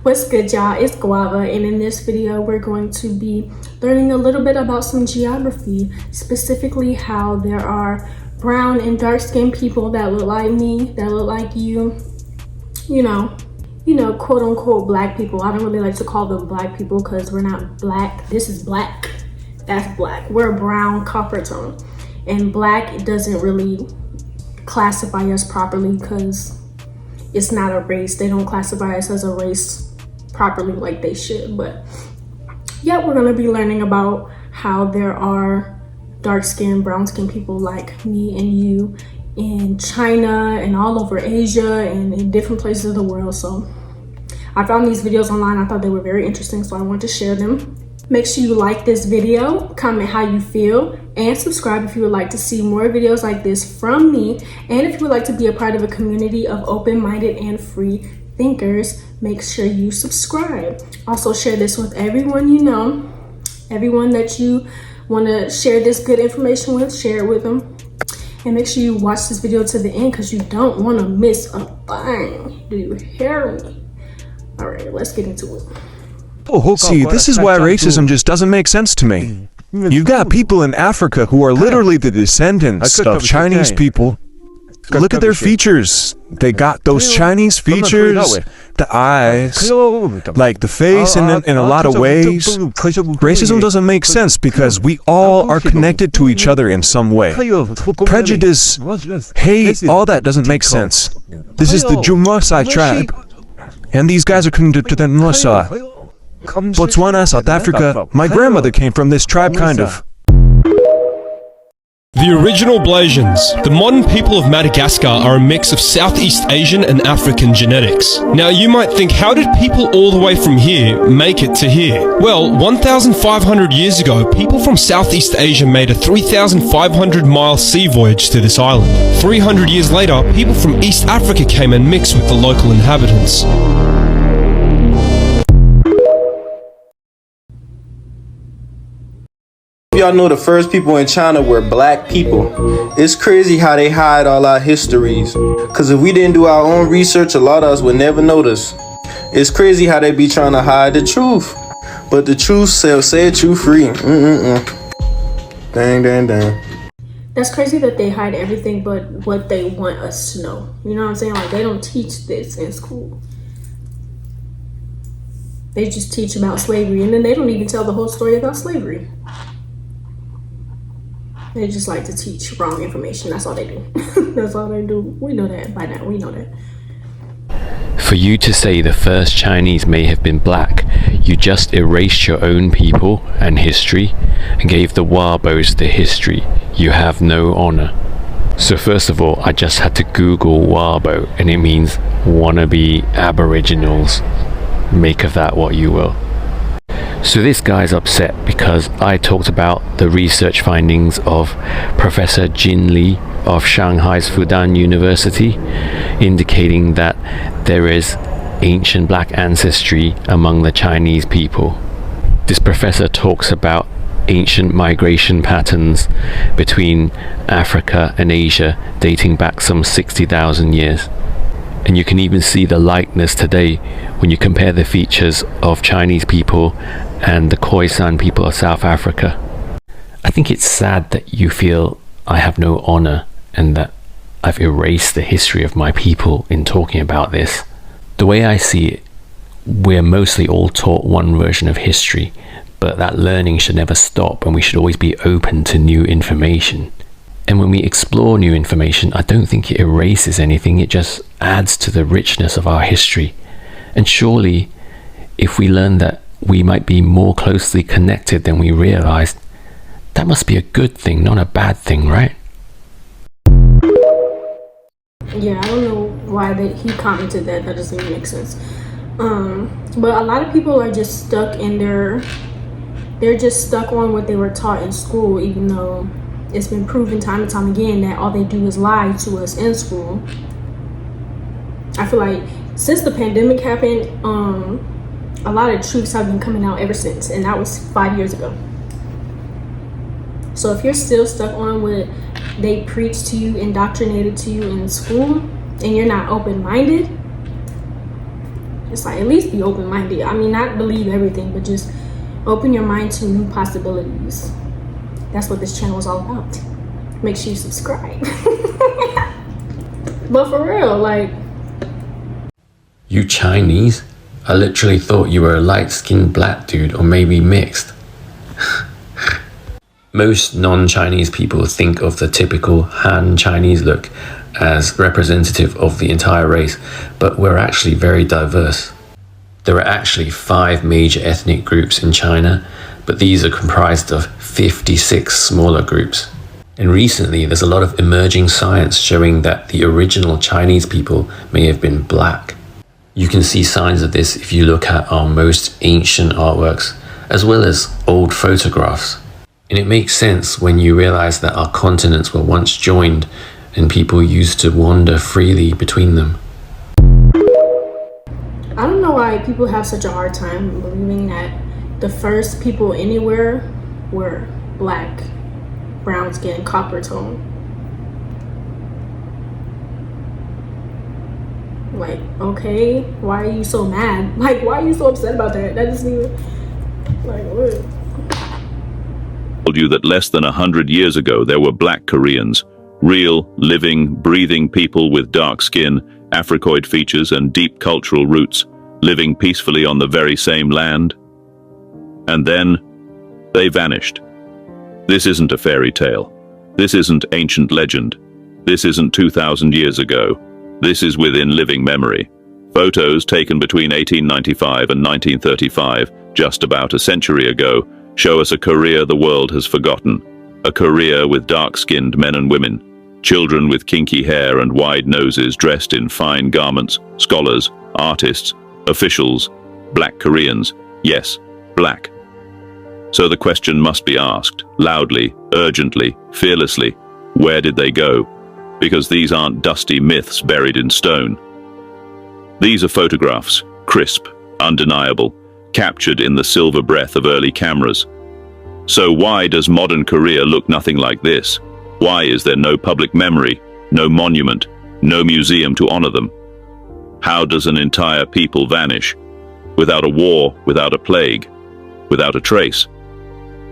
What's good, y'all? It's Guavaa, and in this video we're going to be learning a little bit about some geography, specifically how there are brown and dark-skinned people that look like me, that look like you know, quote-unquote black people. I don't really like to call them black people because we're not black. This is black. That's black. We're a brown copper tone, and black doesn't really classify us properly because it's not a race. They don't classify us as a race properly like they should. But yeah, we're gonna be learning about how there are dark-skinned, brown-skinned people like me and you in China and all over Asia and in different places of the world. So I found these videos online. I thought they were very interesting, so I wanted to share them. Make sure you like this video, comment how you feel, and subscribe if you would like to see more videos like this from me. And if you would like to be a part of a community of open-minded and free thinkers, make sure you subscribe. Also share this with everyone you know, everyone that you want to share this good information with, share it with them. And make sure you watch this video to the end because you don't want to miss a thing. Do you hear me? All right, let's get into it. See, this is why racism just doesn't make sense to me. You've got people in Africa who are literally the descendants of Chinese people. Look at their features. They got those Chinese features, the eyes, like the face, and in a lot of ways. Racism doesn't make sense because we all are connected to each other in some way. Prejudice, hate, all that doesn't make sense. This is the Guavaa tribe, and these guys are connected to the Nosa. Botswana, South Africa. My grandmother came from this tribe, kind of. The original Blasians, the modern people of Madagascar, are a mix of Southeast Asian and African genetics. Now you might think, how did people all the way from here make it to here? Well, 1,500 years ago, people from Southeast Asia made a 3,500-mile sea voyage to this island. 300 years later, people from East Africa came and mixed with the local inhabitants. Y'all know the first people in China were black people. It's crazy how they hide all our histories. Cause if we didn't do our own research, a lot of us would never notice. It's crazy how they be trying to hide the truth. But the truth set you free. Dang. That's crazy that they hide everything but what they want us to know. You know what I'm saying? Like, they don't teach this in school. They just teach about slavery, and then they don't even tell the whole story about slavery. They just like to teach wrong information. That's all they do. That's all they do. We know that by now. We know that. For you to say the first Chinese may have been black, you just erased your own people and history and gave the Wabos the history. You have no honor. So first of all, I just had to Google Wabo, and it means wannabe Aboriginals. Make of that what you will. So this guy's upset because I talked about the research findings of Professor Jin Li of Shanghai's Fudan University, indicating that there is ancient black ancestry among the Chinese people. This professor talks about ancient migration patterns between Africa and Asia dating back some 60,000 years. And you can even see the likeness today when you compare the features of Chinese people and the Khoisan people of South Africa. I think it's sad that you feel I have no honor and that I've erased the history of my people in talking about this. The way I see it, we're mostly all taught one version of history, but that learning should never stop, and we should always be open to new information. And when we explore new information, I don't think it erases anything, it just adds to the richness of our history. And surely, if we learn that we might be more closely connected than we realized, that must be a good thing, not a bad thing, right? Yeah, I don't know why he commented that. That doesn't even make sense. But a lot of people are just stuck in they're just stuck on what they were taught in school, even though it's been proven time and time again that all they do is lie to us in school. I feel like since the pandemic happened, a lot of truths have been coming out ever since, and that was 5 years ago. So if you're still stuck on what they preach to you, indoctrinated to you in school, and you're not open-minded, It's like, at least be open-minded. I mean, not believe everything, but just open your mind to new possibilities. That's what this channel is all about. Make sure you subscribe. But for real, like... You Chinese? I literally thought you were a light-skinned black dude, or maybe mixed. Most non-Chinese people think of the typical Han Chinese look as representative of the entire race, but we're actually very diverse. There are actually 5 major ethnic groups in China, but these are comprised of 56 smaller groups. And recently, there's a lot of emerging science showing that the original Chinese people may have been black. You can see signs of this if you look at our most ancient artworks, as well as old photographs. And it makes sense when you realize that our continents were once joined and people used to wander freely between them. I don't know why people have such a hard time believing that the first people anywhere were black, brown skin, copper tone. Like, okay, why are you so mad? Like, why are you so upset about that? That doesn't even, like, what? Told you that less than 100 years ago there were black Koreans, real, living, breathing people with dark skin, Africoid features and deep cultural roots, living peacefully on the very same land. And then, they vanished. This isn't a fairy tale. This isn't ancient legend. This isn't 2,000 years ago. This is within living memory. Photos taken between 1895 and 1935, just about a century ago, show us a Korea the world has forgotten. A Korea with dark-skinned men and women, children with kinky hair and wide noses dressed in fine garments, scholars, artists, officials, black Koreans. Yes, black. So the question must be asked, loudly, urgently, fearlessly, where did they go? Because these aren't dusty myths buried in stone. These are photographs, crisp, undeniable, captured in the silver breath of early cameras. So why does modern Korea look nothing like this? Why is there no public memory, no monument, no museum to honor them? How does an entire people vanish? Without a war, without a plague, without a trace.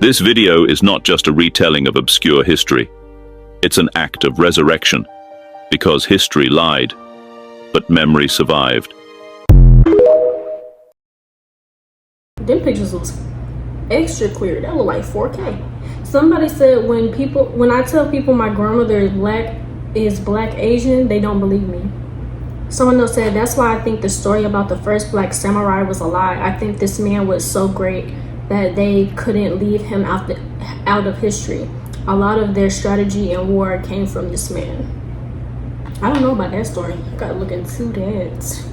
This video is not just a retelling of obscure history. It's an act of resurrection, because history lied, but memory survived. Them pictures was extra clear. That looked like 4K. Somebody said when I tell people my grandmother is black Asian, they don't believe me. Someone else said, that's why I think the story about the first black samurai was a lie. I think this man was so great that they couldn't leave him out of history. A lot of their strategy in war came from this man. I don't know about that story. I gotta look into that.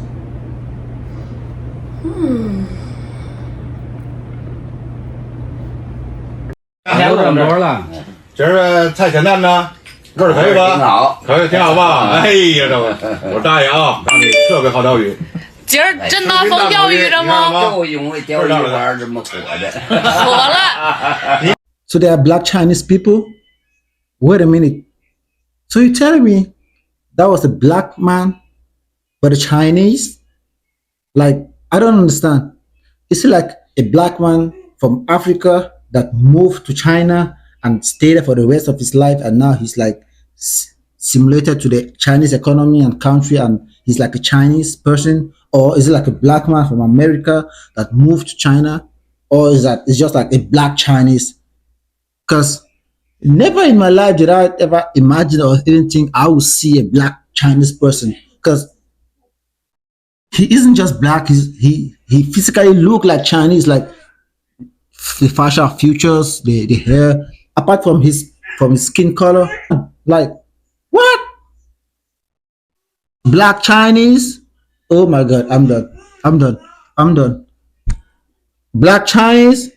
都这么着了，今儿菜咸蛋呢，味儿可以吧？挺好，可以，挺好吧？哎呀，这我是大爷啊，大爷特别好钓鱼。今儿真拿风钓鱼了吗？就因为钓鱼玩这么渴的。渴了。So they are black Chinese people? Wait a minute. So you telling me that was a black man, but a Chinese? Like, I don't understand. Is it like a black man from Africa that moved to China and stayed there for the rest of his life, and now he's like simulated to the Chinese economy and country, and he's like a Chinese person? Or is it like a black man from America that moved to China? Or is that it's just like a black Chinese? Because never in my life did I ever imagine or even think I would see a black Chinese person, because he isn't just black, he physically look like Chinese, like the facial features, the hair, apart from his skin color. Like, what? Black Chinese? Oh my god, I'm done. Black Chinese?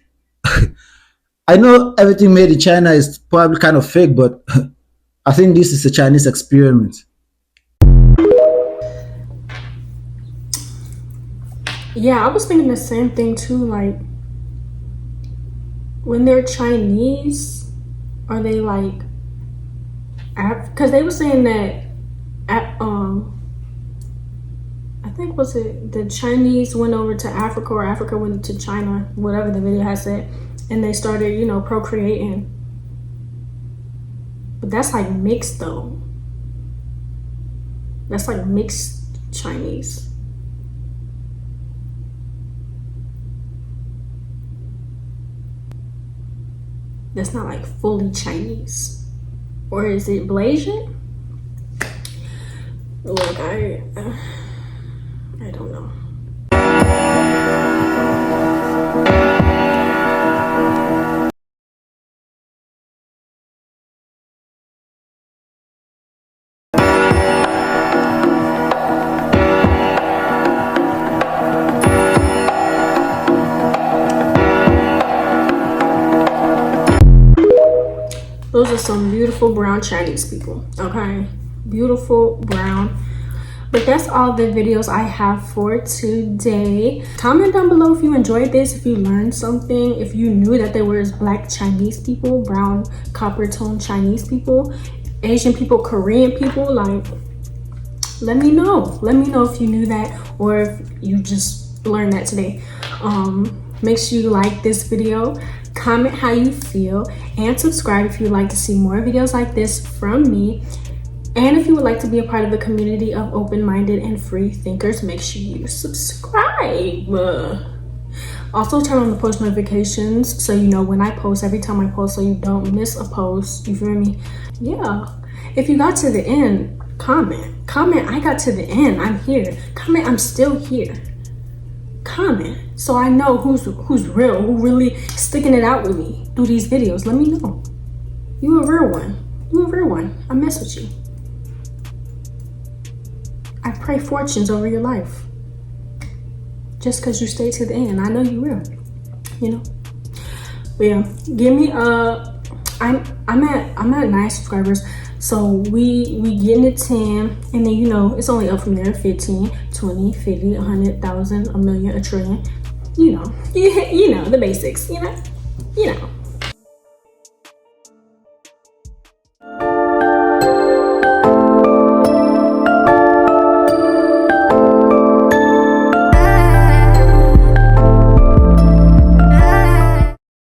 I know everything made in China is probably kind of fake, but I think this is a Chinese experiment. Yeah, I was thinking the same thing too. Like, when they're Chinese, are they like, because they were saying that I think was it the Chinese went over to Africa or Africa went to China, whatever the video has said, and they started, you know, procreating. But that's like mixed though. That's like mixed Chinese. That's not like fully Chinese. Or is it Blasian? Look, I don't know. Those are some beautiful brown Chinese people, okay? Beautiful brown. But that's all the videos I have for today. Comment down below if you enjoyed this, if you learned something, if you knew that there was black Chinese people, brown copper tone Chinese people, Asian people, Korean people. Like, let me know. Let me know if you knew that or if you just learned that today. Make sure you like this video, comment how you feel, and subscribe if you'd like to see more videos like this from me. And if you would like to be a part of the community of open-minded and free thinkers, make sure you subscribe. Also turn on the post notifications so you know when I post, every time I post, so you don't miss a post. You feel me? Yeah. If you got to the end, comment. I got to the end. I'm here. Comment, I'm still here. Comment so I know who's real, who really sticking it out with me through these videos. Let me know. You a real one. You a real one. I mess with you. I pray fortunes over your life. Just because you stay to the end. I know you will. You know? But yeah, give me I'm at 9 subscribers. So we getting to 10, and then you know it's only up from there. 15, 20, 50, 100,000, a million, a trillion. You know. You know the basics, you know.